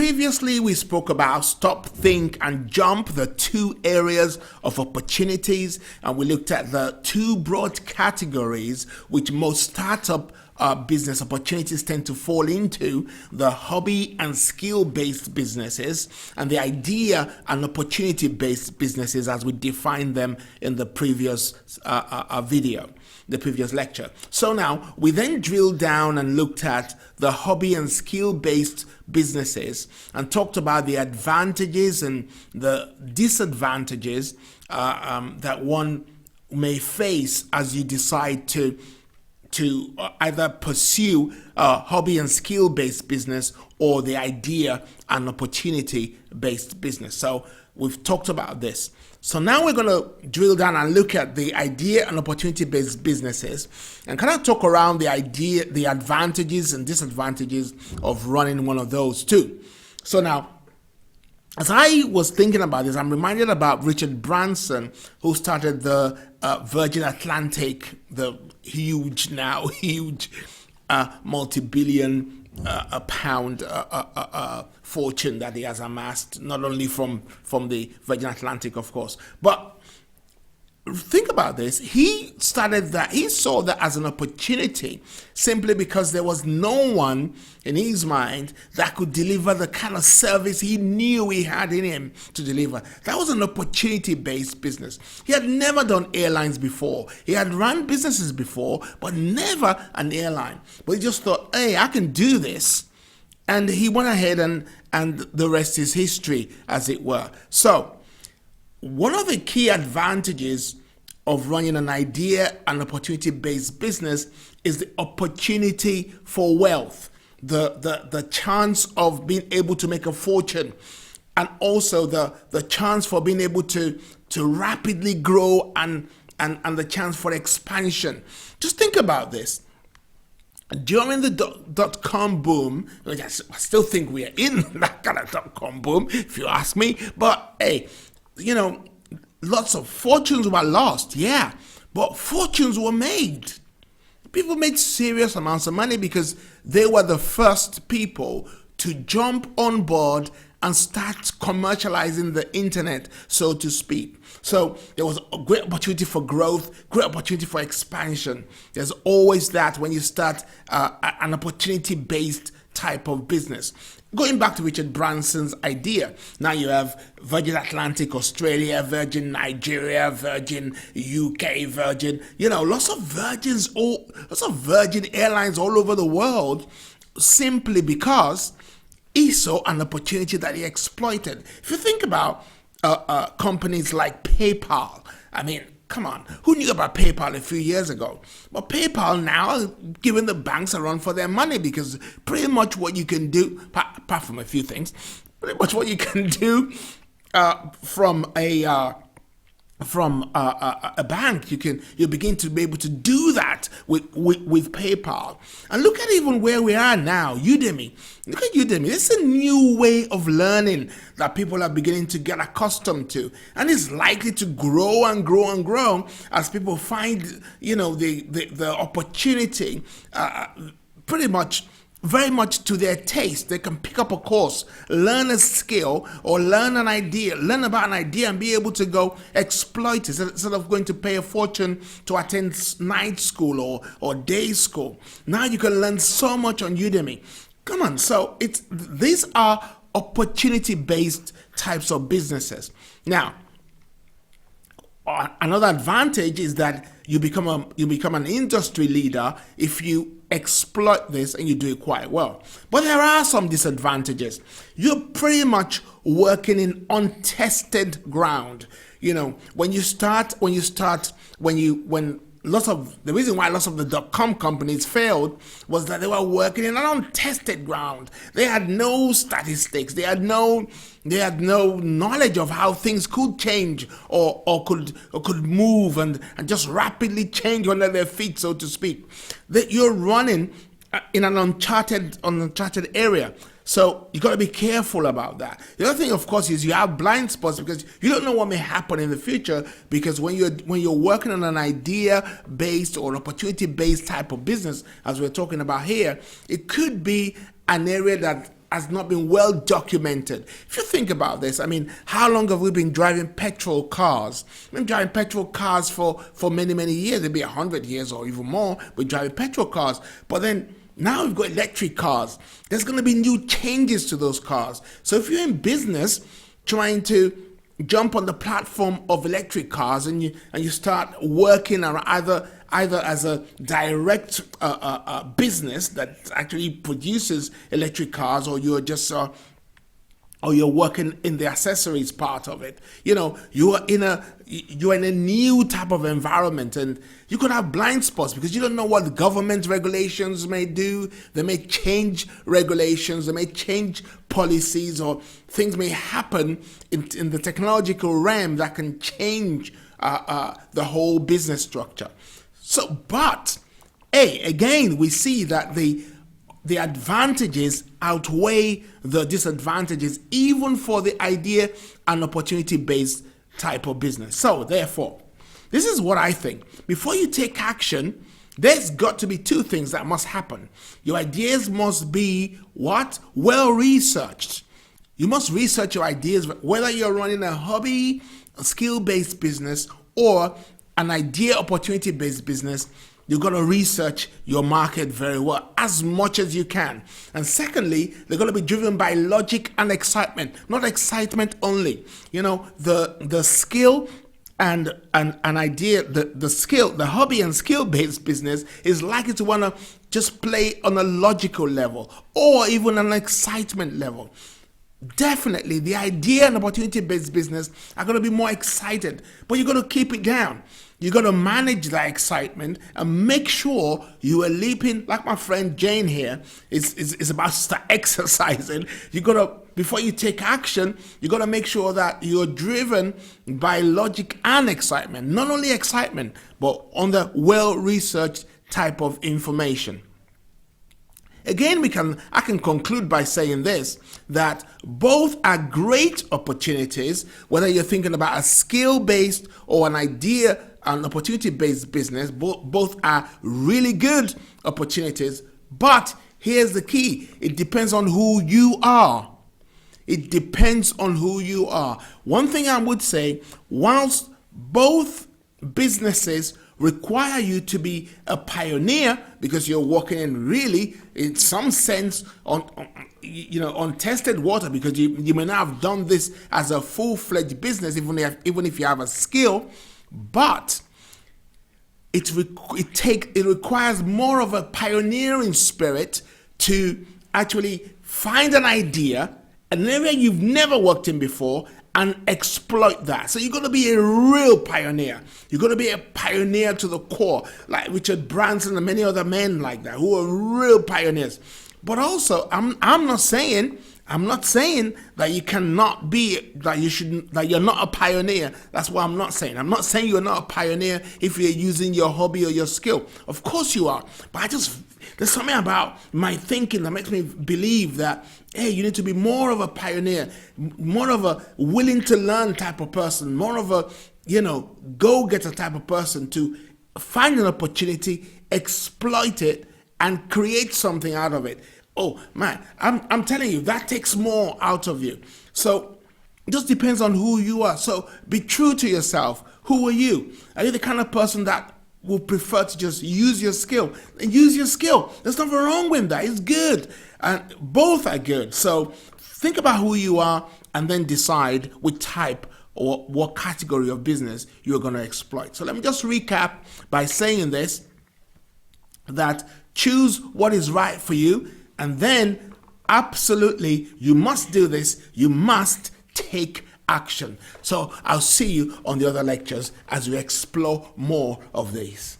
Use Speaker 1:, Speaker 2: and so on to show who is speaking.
Speaker 1: previously we spoke about stop, think, and jump, the two areas of opportunities, and we looked at the two broad categories which most startup business opportunities tend to fall into: the hobby and skill-based businesses, and the idea and opportunity-based businesses as we defined them in the previous video, the previous lecture. So now we then drilled down and looked at the hobby and skill-based businesses and talked about the advantages and the disadvantages that one may face as you decide to either pursue a hobby and skill-based business or the idea and opportunity-based business. So we've talked about this. So now we're going to drill down and look at the idea and opportunity-based businesses and kind of talk around the idea, the advantages and disadvantages of running one of those too. So now, as I was thinking about this, I'm reminded about Richard Branson, who started the Virgin Atlantic, the huge multi-billion pound fortune that he has amassed, not only from the Virgin Atlantic, of course, but think about this. He saw that as an opportunity simply because there was no one in his mind that could deliver the kind of service he knew he had in him to deliver. That was an opportunity-based business. He had never done airlines before. He had run businesses before, but never an airline. But he just thought, hey, I can do this. And he went ahead and the rest is history, as it were. So one of the key advantages of running an idea and opportunity-based business is the opportunity for wealth, the chance of being able to make a fortune, and also the chance for being able to rapidly grow and the chance for expansion. Just think about this. During the dot-com boom, which I still think we are in that kind of dot-com boom, if you ask me, but hey, lots of fortunes were lost, yeah, but fortunes were made. People made serious amounts of money because they were the first people to jump on board and start commercializing the internet, so to speak. So there was a great opportunity for growth, great opportunity for expansion. There's always that when you start an opportunity-based type of business. Going back to Richard Branson's idea, now you have Virgin Atlantic Australia, Virgin Nigeria, Virgin UK, Virgin, lots of Virgin Airlines all over the world, simply because he saw an opportunity that he exploited. If you think about companies like PayPal, I mean, come on, who knew about PayPal a few years ago? But PayPal now is giving the banks a run for their money because pretty much what you can do, apart from a few things, pretty much what you can do from a bank, you begin to be able to do that with PayPal. And look at even where we are now, Udemy. Look at Udemy. It's a new way of learning that people are beginning to get accustomed to, and it's likely to grow and grow and grow as people find the opportunity pretty much very much to their taste. They can pick up a course, learn a skill, or learn about an idea and be able to go exploit it instead of going to pay a fortune to attend night school or day school. Now you can learn so much on Udemy. Come on, so these are opportunity-based types of businesses. Now, another advantage is that you become an industry leader if you exploit this and you do it quite well. But there are some disadvantages. You're pretty much working in untested ground. When the reason why lots of the dot-com companies failed was that they were working in an untested ground. They had no statistics. They had no knowledge of how things could change or could move and just rapidly change under their feet, so to speak. That you're running in an uncharted area. So you got to be careful about that. The other thing, of course, is you have blind spots because you don't know what may happen in the future. Because when you're working on an idea-based or opportunity-based type of business, as we're talking about here, it could be an area that has not been well documented. If you think about this, I mean, how long have we been driving petrol cars? We've been driving petrol cars for many, many years. Maybe 100 years or even more. We're driving petrol cars. But then now we've got electric cars. There's going to be new changes to those cars. So if you're in business trying to jump on the platform of electric cars and you start working on either as a direct business that actually produces electric cars, or you're just or you're working in the accessories part of it. You're in a new type of environment, and you could have blind spots because you don't know what the government regulations may do. They may change regulations, they may change policies, or things may happen in the technological realm that can change the whole business structure. But again, we see that the advantages outweigh the disadvantages, even for the idea and opportunity-based type of business. So therefore, this is what I think. Before you take action, there's got to be two things that must happen. Your ideas must be what? Well researched. You must research your ideas, whether you're running a hobby, a skill-based business, or an idea opportunity-based business. You've got to research your market very well, as much as you can. And secondly, they're going to be driven by logic and excitement, not excitement only. The skill and an idea, the skill, the hobby and skill-based business is likely to want to just play on a logical level or even an excitement level. Definitely, the idea and opportunity-based business are going to be more excited, but you're going to keep it down. You're going to manage that excitement and make sure you are leaping, like my friend Jane here is about to start exercising. You got to, before you take action, you got to make sure that you're driven by logic and excitement. Not only excitement, but on the well-researched type of information. Again, I can conclude by saying this, that both are great opportunities, whether you're thinking about a skill-based or an idea and opportunity-based business. Both are really good opportunities, but here's the key. It depends on who you are. It depends on who you are. One thing I would say, whilst both businesses require you to be a pioneer, because you're working in really, in some sense, on tested water, because you may not have done this as a full-fledged business, even if you have a skill, but it requires more of a pioneering spirit to actually find an idea, an area you've never worked in before, and exploit that. So you're going to be a real pioneer. You're going to be a pioneer to the core, like Richard Branson and many other men like that who are real pioneers. But also, I'm not saying that you cannot be, that you're not a pioneer. That's what I'm not saying. I'm not saying you're not a pioneer if you're using your hobby or your skill. Of course you are. But there's something about my thinking that makes me believe that, hey, you need to be more of a pioneer, more of a willing to learn type of person, more of a, go-getter type of person to find an opportunity, exploit it, and create something out of it. Oh man, I'm telling you, that takes more out of you. So it just depends on who you are. So be true to yourself. Who are you? Are you the kind of person that will prefer to just use your skill? And use your skill. There's nothing wrong with that. It's good. And both are good. So think about who you are and then decide which type or what category of business you're going to exploit. So let me just recap by saying this, that choose what is right for you, and then absolutely you must do this. You must take action. So I'll see you on the other lectures as we explore more of these.